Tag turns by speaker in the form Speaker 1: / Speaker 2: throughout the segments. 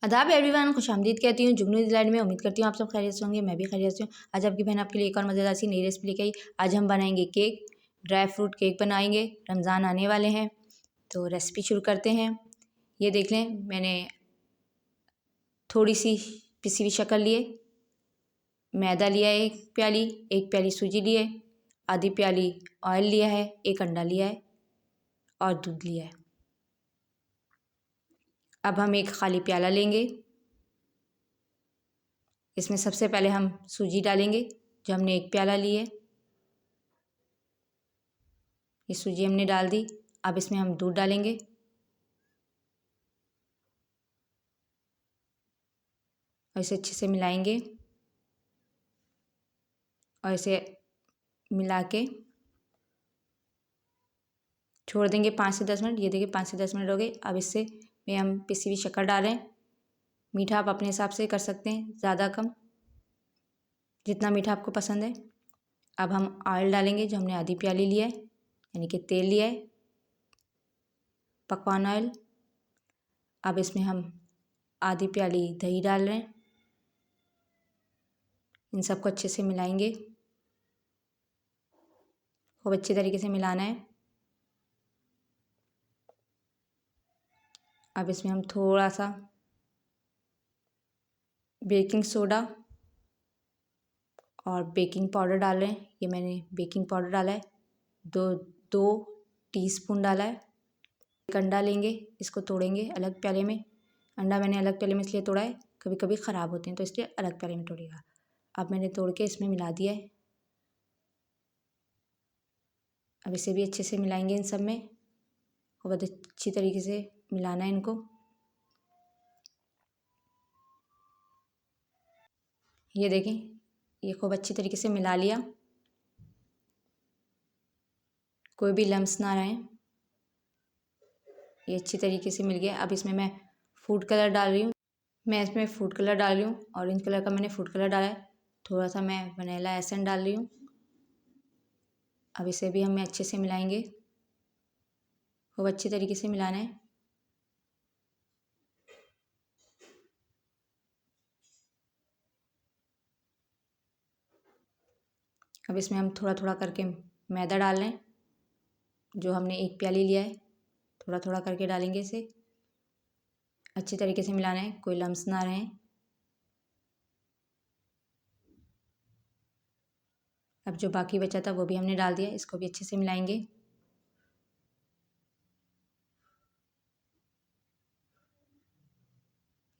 Speaker 1: आदाब एवरीवन, खुशामदीद कहती हूँ जुगनू डिलाइट में। उम्मीद करती हूँ आप सब खैरियत से होंगे, मैं भी खैरियत से हूँ। आज आपकी बहन आपके लिए एक और मज़ेदार सी नई रेसिपी लेके आई। आज हम बनाएंगे केक, ड्राई फ्रूट केक बनाएंगे। रमज़ान आने वाले हैं तो रेसिपी शुरू करते हैं। ये देख लें, मैंने थोड़ी सी पिसी हुई शक्कर लिए, मैदा लिया है एक प्याली सूजी लिए, आधी प्याली ऑयल लिया है, एक अंडा लिया है और दूध लिया है। अब हम एक खाली प्याला लेंगे। इसमें सबसे पहले हम सूजी डालेंगे, जो हमने एक प्याला ली है। ये सूजी हमने डाल दी। अब इसमें हम दूध डालेंगे और इसे अच्छे से मिलाएंगे और इसे मिला के छोड़ देंगे 5 से 10 मिनट। ये देखिए 5 से 10 मिनट हो गए। अब इससे में हम पिसी हुई शक्कर डाल रहे हैं। मीठा आप अपने हिसाब से कर सकते हैं, ज़्यादा कम, जितना मीठा आपको पसंद है। अब हम ऑयल डालेंगे, जो हमने आधी प्याली लिया है, यानी कि तेल लिया है, पकवान ऑयल। अब इसमें हम आधी प्याली दही डाल रहे हैं। इन सबको अच्छे से मिलाएंगे, खूब अच्छी तरीके से मिलाना है। अब इसमें हम थोड़ा सा बेकिंग सोडा और बेकिंग पाउडर डाल रहे हैं। ये मैंने बेकिंग पाउडर डाला है, दो टीस्पून डाला है। एक अंडा लेंगे, इसको तोड़ेंगे अलग प्याले में। अंडा मैंने अलग प्याले में इसलिए तोड़ा है, कभी कभी ख़राब होते हैं तो इसलिए अलग प्याले में तोड़िएगा। अब मैंने तोड़ के इसमें मिला दिया है। अब इसे भी अच्छे से मिलाएंगे इन सब में, और बहुत अच्छी तरीके से मिलाना है इनको। ये देखें, ये खूब अच्छी तरीके से मिला लिया, कोई भी लम्स ना रहे। ये अच्छी तरीके से मिल गया। अब इसमें मैं फूड कलर डाल रही हूँ। मैं इसमें फूड कलर डाल रही हूँ, ऑरेंज कलर का मैंने फूड कलर डाला है। थोड़ा सा मैं वनीला एसेंस डाल रही हूँ। अब इसे भी हमें अच्छे से मिलाएंगे, खूब अच्छी तरीके से मिलाना है। अब इसमें हम थोड़ा थोड़ा करके मैदा डाल रहे हैं, जो हमने एक प्याली लिया है। थोड़ा थोड़ा करके डालेंगे, इसे अच्छी तरीके से मिलाना है, कोई लम्स ना रहे। अब जो बाकी बचा था वो भी हमने डाल दिया, इसको भी अच्छे से मिलाएंगे।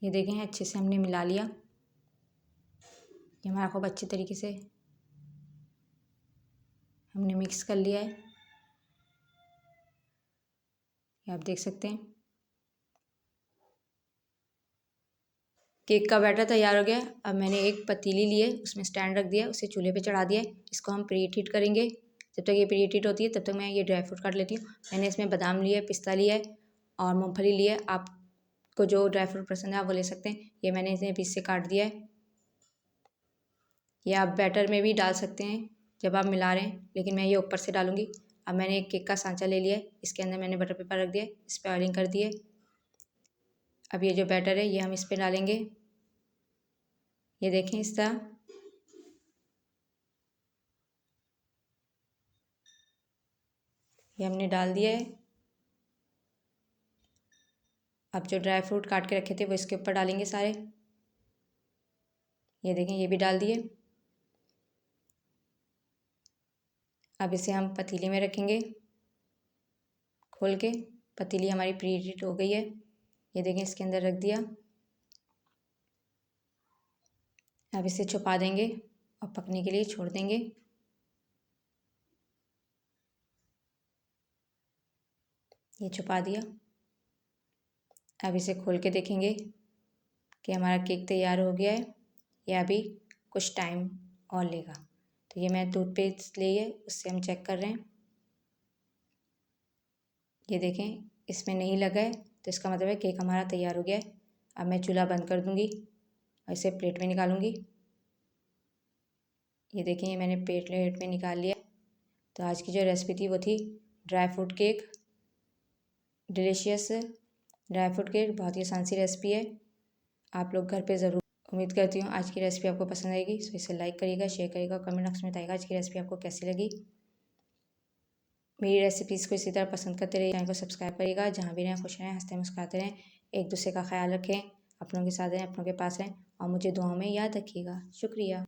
Speaker 1: ये देखें, अच्छे से हमने मिला लिया। ये हमारा खूब अच्छी तरीके से हमने मिक्स कर लिया है, ये आप देख सकते हैं। केक का बैटर तैयार हो गया। अब मैंने एक पतीली ली है, उसमें स्टैंड रख दिया, उसे चूल्हे पे चढ़ा दिया है। इसको हम प्री हीट करेंगे। जब तक ये प्री हीट होती है तब तक मैं ये ड्राई फ्रूट काट लेती हूँ। मैंने इसमें बादाम लिया है, पिस्ता लिया है और मूँगफली लिया है। आपको जो ड्राई फ्रूट पसंद है आप वो ले सकते हैं। ये मैंने इसे पीस से काट दिया है। ये आप बैटर में भी डाल सकते हैं जब आप मिला रहे हैं, लेकिन मैं ये ऊपर से डालूँगी। अब मैंने एक केक का सांचा ले लिया है, इसके अंदर मैंने बटर पेपर रख दिया है, इस पर ऑयलिंग कर दी है। अब ये जो बैटर है ये हम इस पर डालेंगे। ये देखें, इस तरह ये हमने डाल दिया है। अब जो ड्राई फ्रूट काट के रखे थे वो इसके ऊपर डालेंगे सारे। ये देखें, ये भी डाल दिए। अब इसे हम पतीले में रखेंगे खोल के। पतीली हमारी प्री हीट हो गई है। ये देखें, इसके अंदर रख दिया। अब इसे छुपा देंगे और पकने के लिए छोड़ देंगे। ये छुपा दिया। अब इसे खोल के देखेंगे कि हमारा केक तैयार हो गया है। ये अभी कुछ टाइम और लेगा। तो ये मैं टूथपेस्ट ली है, उससे हम चेक कर रहे हैं। ये देखें, इसमें नहीं लगा है तो इसका मतलब है केक हमारा तैयार हो गया है। अब मैं चूल्हा बंद कर दूँगी और इसे प्लेट में निकालूँगी। ये देखें, ये मैंने प्लेट में निकाल लिया। तो आज की जो रेसिपी थी वो थी dry fruit cake, delicious dry fruit cake. बहुत ही आसान सी रेसिपी है। आप लोग घर पे ज़रूर। उम्मीद करती हूँ आज की रेसिपी आपको पसंद आएगी, तो इसे लाइक करिएगा, शेयर करिएगा, कमेंट बॉक्स में बताइएगा आज की रेसिपी आपको कैसी लगी। मेरी रेसिपीज़ को इसी तरह पसंद करते रहिए, चैनल को सब्सक्राइब करिएगा। जहाँ भी रहें खुश रहें, हंसते मुस्कुराते रहें, एक दूसरे का ख्याल रखें, अपनों के साथ रहें, अपनों के पास रहें और मुझे दुआओं में याद रखिएगा। शुक्रिया।